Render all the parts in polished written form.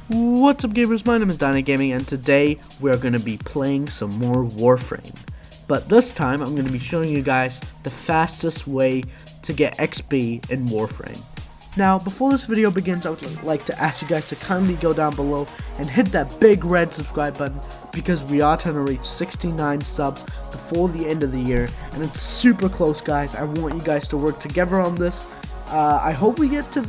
What's up, gamers? My name is Dienet Gaming, and today we're going to be playing some more Warframe. But this time I'm going to be showing you guys the fastest way to get XP in Warframe. Now, before this video begins, I would like to ask you guys to kindly go down below and hit that big red subscribe button, because we are trying to reach 69 subs before the end of the year, and it's super close, guys. I want you guys to work together on this. I hope we get to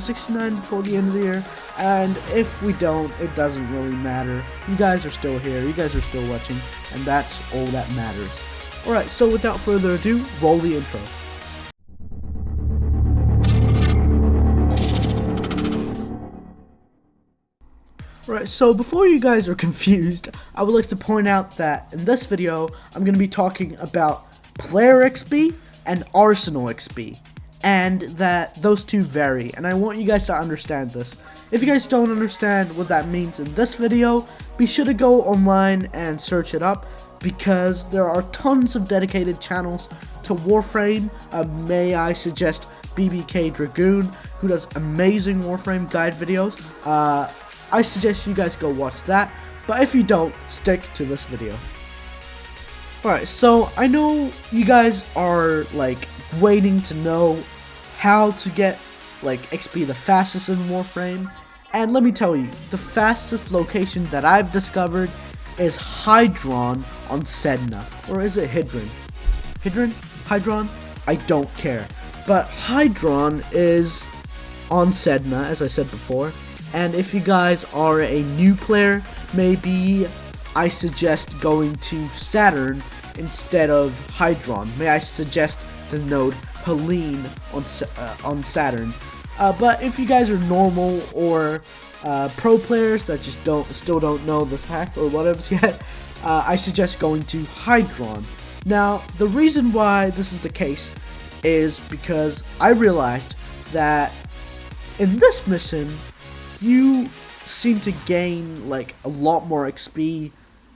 69 before the end of the year, and if we don't, it doesn't really matter. You guys are still here, you guys are still watching, and that's all that matters. Alright, so without further ado, roll the intro. Alright, so before you guys are confused, I would like to point out that in this video, I'm going to be talking about player XP and arsenal XP, and that those two vary, and I want you guys to understand this. If you guys don't understand what that means in this video, be sure to go online and search it up, because there are tons of dedicated channels to Warframe. May I suggest BBK Dragoon, who does amazing Warframe guide videos. I suggest you guys go watch that, but if you don't, stick to this video. Alright, so I know you guys are like waiting to know how to get like XP the fastest in Warframe, and let me tell you, the fastest location that I've discovered is Hydron on Sedna. Or is it Hydron? Hydron? I don't care. But Hydron is on Sedna, as I said before. And if you guys are a new player, maybe I suggest going to Saturn instead of Hydron. May I suggest the node Helene on Saturn. But if you guys are normal or pro players that just still don't know this hack or whatever yet, I suggest going to Hydron. Now, the reason why this is the case is because I realized that in this mission, you seem to gain like a lot more XP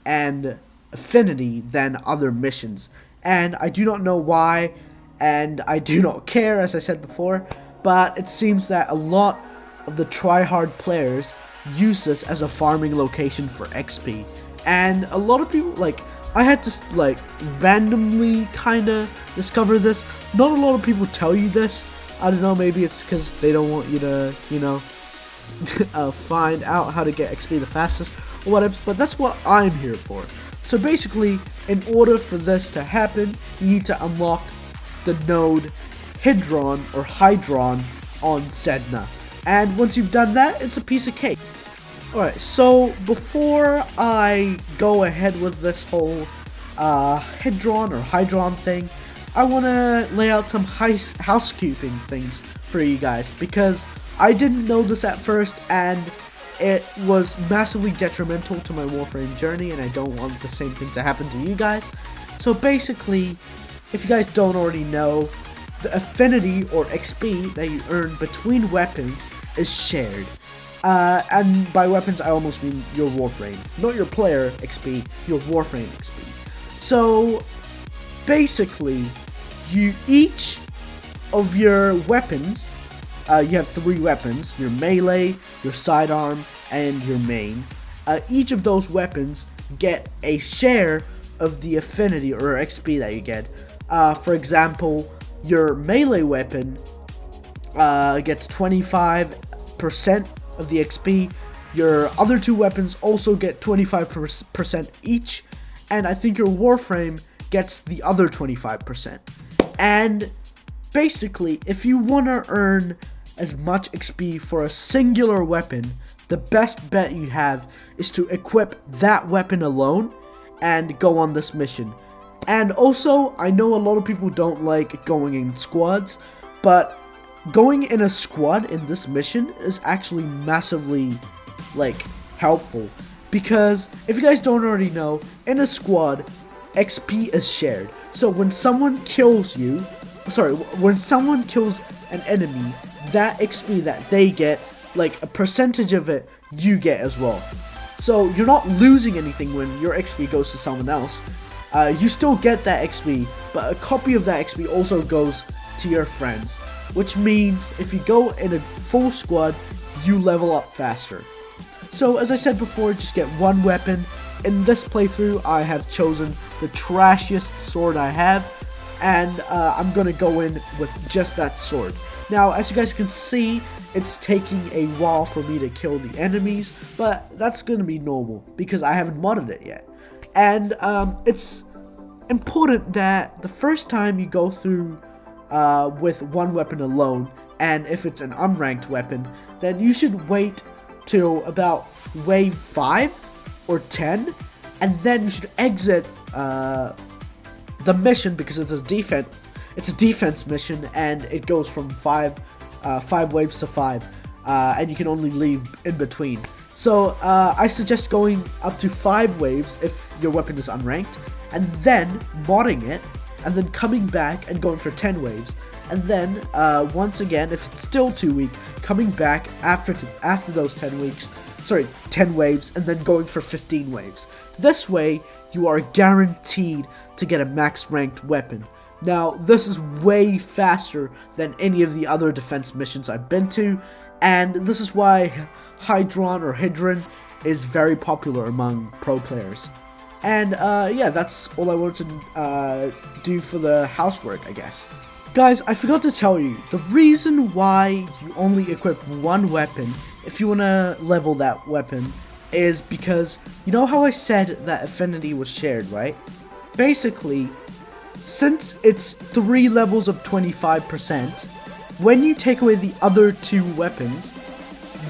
and affinity than other missions, and I do not know why, and I do not care, as I said before, but it seems that a lot of the try-hard players use this as a farming location for XP, and a lot of people, like, I had to like randomly kind of discover this. Not a lot of people tell you this. I don't know, maybe it's because they don't want you to, you know, find out how to get XP the fastest or whatever, but that's what I'm here for. So basically, in order for this to happen, you need to unlock the node Hydron or Hydron on Sedna, and once you've done that, it's a piece of cake. Alright, so before I go ahead with this whole Hydron or Hydron thing, I want to lay out some housekeeping things for you guys, because I didn't know this at first, and it was massively detrimental to my Warframe journey, and I don't want the same thing to happen to you guys. So basically, if you guys don't already know, the affinity or XP that you earn between weapons is shared. And by weapons, I almost mean your Warframe. Not your player XP, your Warframe XP. So basically, each of your weapons, you have 3 weapons: your melee, your sidearm, and your main. Each of those weapons get a share of the affinity or XP that you get. For example, your melee weapon gets 25% of the XP. Your other 2 weapons also get 25% each, and I think your Warframe gets the other 25%. And basically, if you want to earn as much XP for a singular weapon, the best bet you have is to equip that weapon alone and go on this mission. And also, I know a lot of people don't like going in squads, but going in a squad in this mission is actually massively, like, helpful. Because, if you guys don't already know, in a squad, XP is shared. So when someone kills when someone kills an enemy, that XP that they get, like a percentage of it, you get as well. So you're not losing anything when your XP goes to someone else. You still get that XP, but a copy of that XP also goes to your friends, which means if you go in a full squad, you level up faster. So as I said before, just get one weapon. In this playthrough, I have chosen the trashiest sword I have, and I'm gonna go in with just that sword. Now, as you guys can see, it's taking a while for me to kill the enemies, but that's gonna be normal because I haven't modded it yet. And it's important that the first time you go through with one weapon alone, and if it's an unranked weapon, then you should wait till about wave 5 or 10, and then you should exit the mission because it's a defense mission, and it goes from 5 waves to 5, and you can only leave in between. So I suggest going up to 5 waves if your weapon is unranked, and then modding it, and then coming back and going for 10 waves. And then, once again, if it's still too weak, coming back after those 10 waves, and then going for 15 waves. This way, you are guaranteed to get a max ranked weapon. Now, this is way faster than any of the other defense missions I've been to, and this is why Hydron is very popular among pro players. And, yeah, that's all I wanted to do for the housework, I guess. Guys, I forgot to tell you, the reason why you only equip one weapon if you want to level that weapon is because, you know how I said that affinity was shared, right? Basically, since it's 3 levels of 25%, when you take away the other 2 weapons,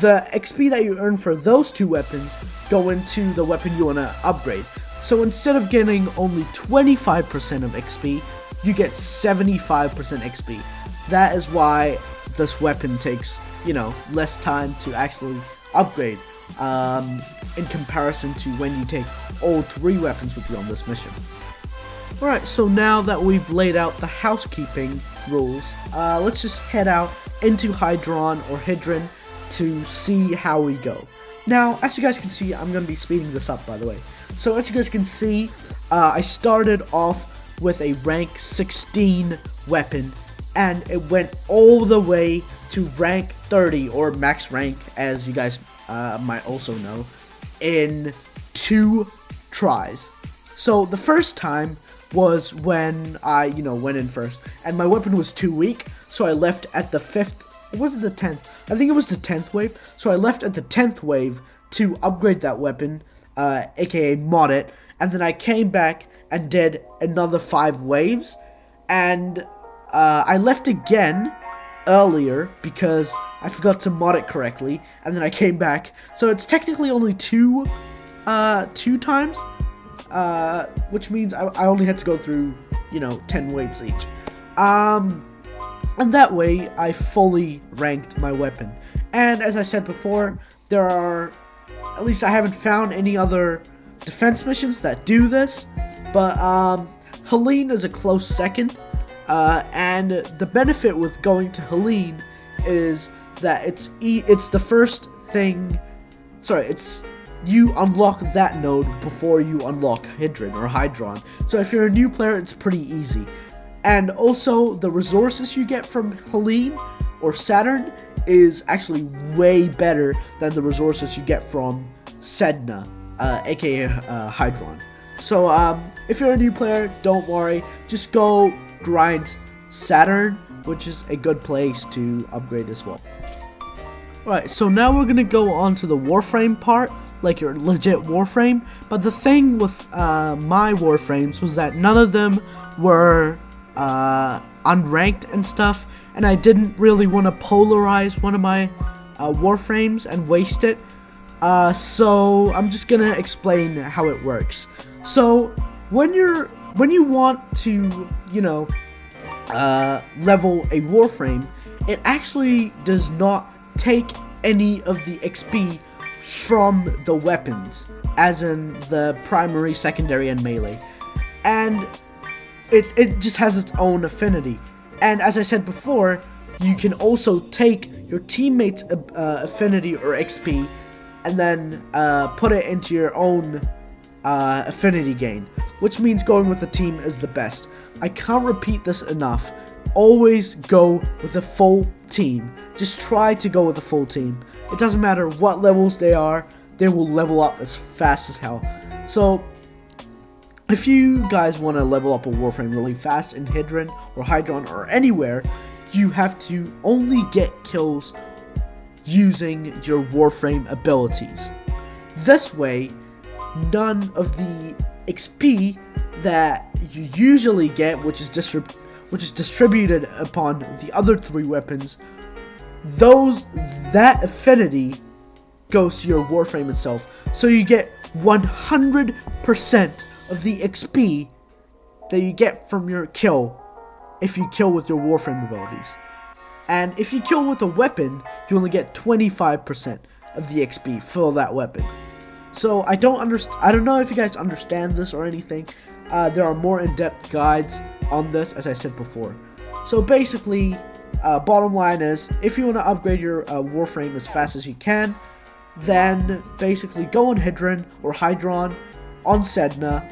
the XP that you earn for those 2 weapons go into the weapon you want to upgrade. So instead of getting only 25% of XP, you get 75% XP. That is why this weapon takes, you know, less time to actually upgrade in comparison to when you take all 3 weapons with you on this mission. Alright, so now that we've laid out the housekeeping rules, let's just head out into Hydron to see how we go. Now, as you guys can see, I'm going to be speeding this up, by the way. So as you guys can see, I started off with a rank 16 weapon, and it went all the way to rank 30, or max rank, as you guys might also know, in 2 tries. So the first time was when I, went in first, and my weapon was too weak, so I left at the 5th, or was it the 10th? I think it was the 10th wave, so I left at the 10th wave to upgrade that weapon, aka mod it, and then I came back and did another 5 waves, and I left again earlier because I forgot to mod it correctly, and then I came back, so it's technically only 2 times, which means I only had to go through, 10 waves each, and that way I fully ranked my weapon. And as I said before, there are, at least I haven't found any other defense missions that do this, but Helene is a close second, and the benefit with going to Helene is that it's the first thing, you unlock that node before you unlock Hydron. So if you're a new player, it's pretty easy. And also, the resources you get from Helene or Saturn is actually way better than the resources you get from Sedna, aka Hydron. So if you're a new player, don't worry, just go grind Saturn, which is a good place to upgrade as well. Alright, so now we're gonna go on to the Warframe part, like your legit Warframe. But the thing with my Warframes was that none of them were unranked and stuff, and I didn't really want to polarize one of my Warframes and waste it. So I'm just gonna explain how it works. So when you want to, level a Warframe, it actually does not take any of the XP from the weapons, as in the primary, secondary, and melee, and it just has its own affinity. And as I said before, you can also take your teammates' affinity or XP and then put it into your own affinity gain, which means going with a team is the best. I can't repeat this enough. Always go with a full team. Just try to go with a full team. It doesn't matter what levels they are. they will level up as fast as hell. So if you guys want to level up a Warframe really fast in Hydron or Hydron or anywhere, you have to only get kills using your Warframe abilities. This way, none of the XP that you usually get, which is distributed upon the other 3 weapons, that affinity goes to your Warframe itself. So you get 100% of the XP that you get from your kill if you kill with your Warframe abilities. And if you kill with a weapon, you only get 25% of the XP for that weapon. So I don't know if you guys understand this or anything. There are more in-depth guides on this, as I said before. So basically, bottom line is, if you want to upgrade your Warframe as fast as you can, then basically go on Hydron or Hydron on Sedna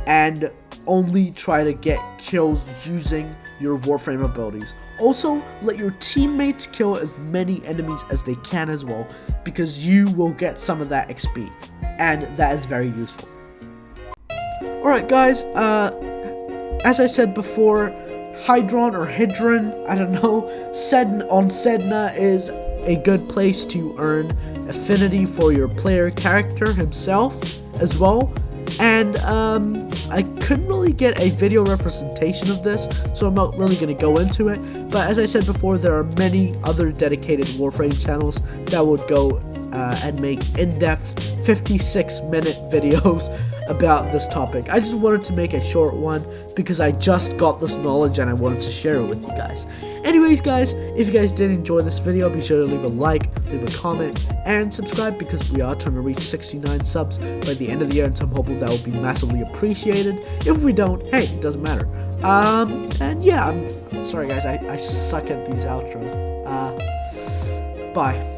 and only try to get kills using your Warframe abilities. Also, let your teammates kill as many enemies as they can as well, because you will get some of that XP, and that is very useful. Alright guys, as I said before, Hydron or Hydron, I don't know, on Sedna is a good place to earn affinity for your player character himself as well. And I couldn't really get a video representation of this, so I'm not really going to go into it. But as I said before, there are many other dedicated Warframe channels that would go and make in-depth 56-minute videos about this topic. I just wanted to make a short one because I just got this knowledge and I wanted to share it with you guys. Anyways guys, if you guys did enjoy this video, be sure to leave a like, leave a comment, and subscribe, because we are trying to reach 69 subs by the end of the year, and so I'm hoping that will be massively appreciated. If we don't, hey, it doesn't matter. And yeah, I'm sorry guys, I suck at these outros. Bye.